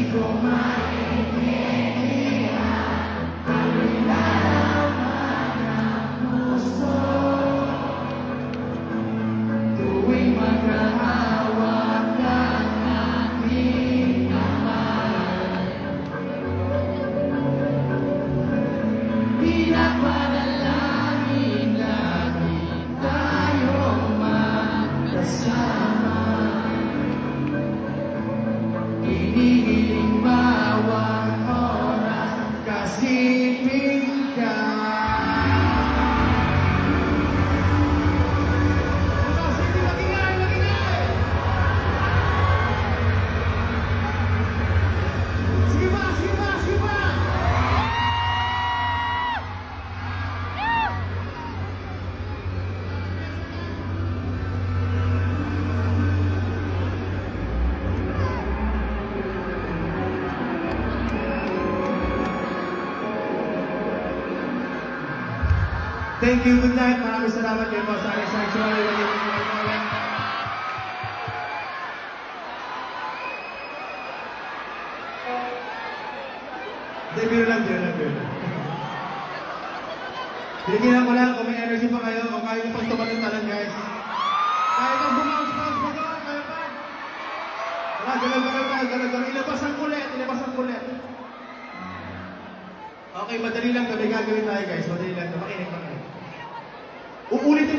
ko maintindihan ang nilalaman ng puso tuwing maghahawak ng aking kamay. Pinapanalangin lagi tayong magkasama. Hinihiling bawat oras kasiping ka. Sige, magingay, magingay! Sige ba, sige ba, sige ba! Thank you, good night. Maraming salamat kayo po sa aking sanctuary. Hindi, biro lang. Binigilan ko lang kung may energy pa kayo o kaya nyo pang tumalintalan, guys. Kaya nang bumounce-bounce pa doon, kaya pa. Galag. Ilabas ang kulit. Okay, madali lang kami gagawin tayo, guys. Madali lang. Makinig. Uulitin